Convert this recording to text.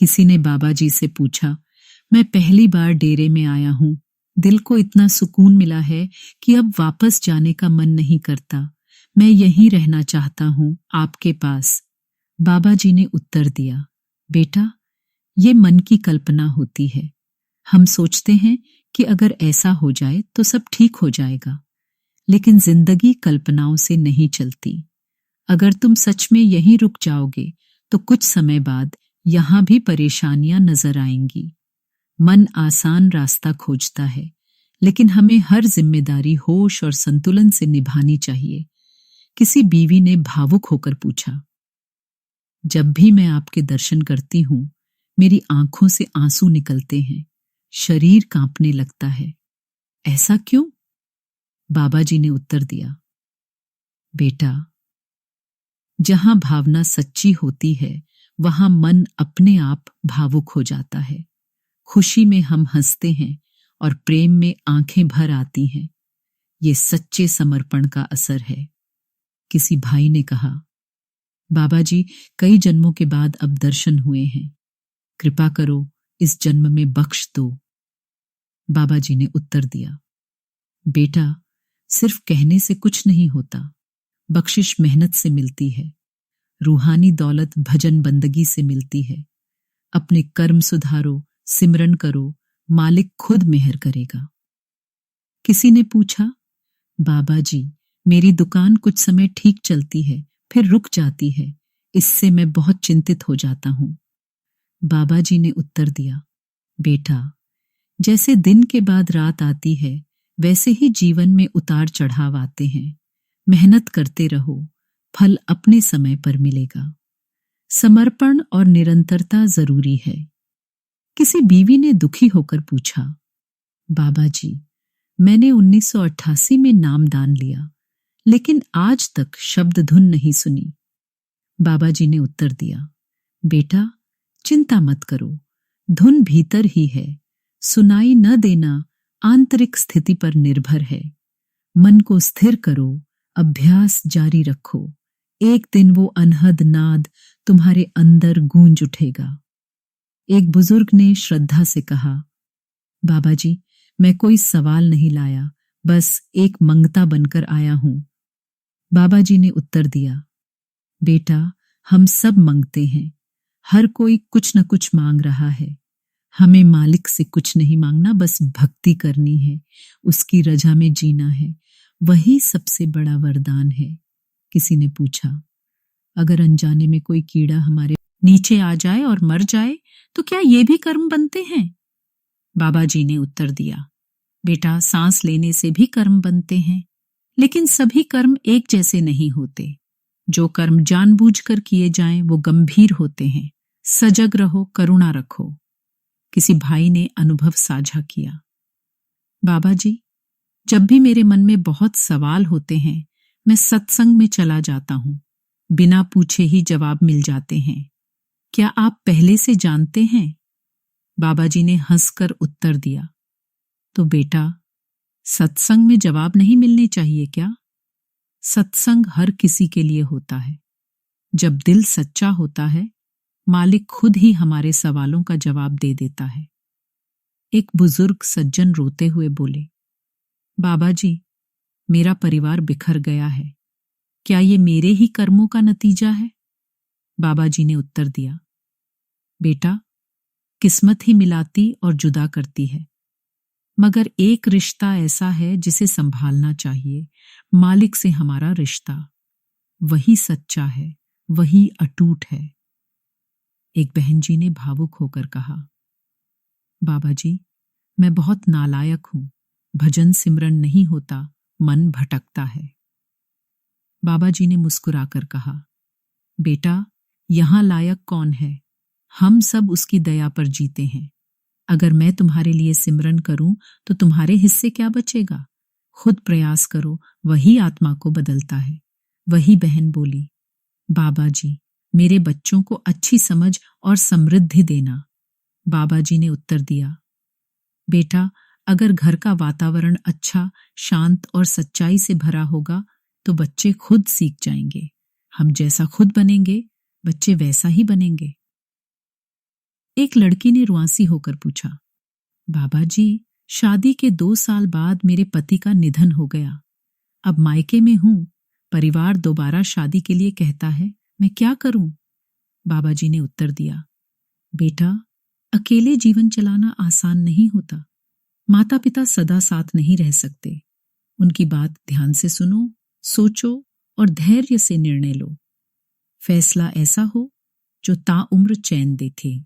किसी ने बाबा जी से पूछा, मैं पहली बार डेरे में आया हूं, दिल को इतना सुकून मिला है कि अब वापस जाने का मन नहीं करता। मैं यहीं रहना चाहता हूं, आपके पास। बाबा जी ने उत्तर दिया, बेटा, ये मन की कल्पना होती है। हम सोचते हैं कि अगर ऐसा हो जाए तो सब ठीक हो जाएगा, लेकिन जिंदगी कल्पनाओं से नहीं चलती। अगर तुम सच में यहीं रुक जाओगे तो कुछ समय बाद यहां भी परेशानियां नजर आएंगी। मन आसान रास्ता खोजता है, लेकिन हमें हर जिम्मेदारी होश और संतुलन से निभानी चाहिए। किसी बीवी ने भावुक होकर पूछा, जब भी मैं आपके दर्शन करती हूं, मेरी आंखों से आंसू निकलते हैं, शरीर कांपने लगता है। ऐसा क्यों? बाबा जी ने उत्तर दिया, बेटा, जहां भावना सच्ची होती है वहां मन अपने आप भावुक हो जाता है। खुशी में हम हंसते हैं और प्रेम में आंखें भर आती हैं। ये सच्चे समर्पण का असर है। किसी भाई ने कहा, बाबा जी, कई जन्मों के बाद अब दर्शन हुए हैं, कृपा करो इस जन्म में बख्श दो। बाबा जी ने उत्तर दिया, बेटा, सिर्फ कहने से कुछ नहीं होता। बख्शिश मेहनत से मिलती है, रूहानी दौलत भजन बंदगी से मिलती है। अपने कर्म सुधारो, सिमरन करो, मालिक खुद मेहर करेगा। किसी ने पूछा, बाबा जी, मेरी दुकान कुछ समय ठीक चलती है, फिर रुक जाती है, इससे मैं बहुत चिंतित हो जाता हूं। बाबा जी ने उत्तर दिया, बेटा, जैसे दिन के बाद रात आती है, वैसे ही जीवन में उतार चढ़ाव आते हैं। मेहनत करते रहो, फल अपने समय पर मिलेगा। समर्पण और निरंतरता जरूरी है। किसी बीवी ने दुखी होकर पूछा, बाबा जी, मैंने 1988 में नामदान लिया, लेकिन आज तक शब्द धुन नहीं सुनी। बाबा जी ने उत्तर दिया, बेटा, चिंता मत करो, धुन भीतर ही है, सुनाई न देना आंतरिक स्थिति पर निर्भर है। मन को स्थिर करो, अभ्यास जारी रखो, एक दिन वो अनहद नाद तुम्हारे अंदर गूंज उठेगा। एक बुजुर्ग ने श्रद्धा से कहा, बाबा जी, मैं कोई सवाल नहीं लाया, बस एक मंगता बनकर आया हूं। बाबा जी ने उत्तर दिया, बेटा, हम सब मांगते हैं, हर कोई कुछ न कुछ मांग रहा है। हमें मालिक से कुछ नहीं मांगना, बस भक्ति करनी है, उसकी रजा में जीना है, वही सबसे बड़ा वरदान है। किसी ने पूछा, अगर अनजाने में कोई कीड़ा हमारे नीचे आ जाए और मर जाए तो क्या ये भी कर्म बनते हैं? बाबा जी ने उत्तर दिया, बेटा, सांस लेने से भी कर्म बनते हैं, लेकिन सभी कर्म एक जैसे नहीं होते। जो कर्म जानबूझकर किए जाएं वो गंभीर होते हैं। सजग रहो, करुणा रखो। किसी भाई ने अनुभव साझा किया, बाबा जी, जब भी मेरे मन में बहुत सवाल होते हैं, मैं सत्संग में चला जाता हूं। बिना पूछे ही जवाब मिल जाते हैं। क्या आप पहले से जानते हैं? बाबा जी ने हंसकर उत्तर दिया, तो बेटा, सत्संग में जवाब नहीं मिलने चाहिए क्या? सत्संग हर किसी के लिए होता है। जब दिल सच्चा होता है, मालिक खुद ही हमारे सवालों का जवाब दे देता है। एक बुजुर्ग सज्जन रोते हुए बोले, बाबा जी, मेरा परिवार बिखर गया है, क्या ये मेरे ही कर्मों का नतीजा है? बाबा जी ने उत्तर दिया, बेटा, किस्मत ही मिलाती और जुदा करती है, मगर एक रिश्ता ऐसा है जिसे संभालना चाहिए, मालिक से हमारा रिश्ता। वही सच्चा है, वही अटूट है। एक बहन जी ने भावुक होकर कहा, बाबा जी, मैं बहुत नालायक हूं, भजन सिमरन नहीं होता, मन भटकता है। बाबा जी ने मुस्कुराकर कहा, बेटा, यहां लायक कौन है? हम सब उसकी दया पर जीते हैं। अगर मैं तुम्हारे लिए सिमरन करूं तो तुम्हारे हिस्से क्या बचेगा? खुद प्रयास करो, वही आत्मा को बदलता है। वही बहन बोली, बाबा जी, मेरे बच्चों को अच्छी समझ और समृद्धि देना। बाबा जी ने उत्तर दिया, बेटा, अगर घर का वातावरण अच्छा, शांत और सच्चाई से भरा होगा तो बच्चे खुद सीख जाएंगे। हम जैसा खुद बनेंगे, बच्चे वैसा ही बनेंगे। एक लड़की ने रुआंसी होकर पूछा, बाबा जी, शादी के 2 साल बाद मेरे पति का निधन हो गया। अब मायके में हूं, परिवार दोबारा शादी के लिए कहता है, मैं क्या करूं? बाबा जी ने उत्तर दिया, बेटा, अकेले जीवन चलाना आसान नहीं होता। माता पिता सदा साथ नहीं रह सकते। उनकी बात ध्यान से सुनो, सोचो और धैर्य से निर्णय लो। फैसला ऐसा हो जो ताउम्र चैन देते।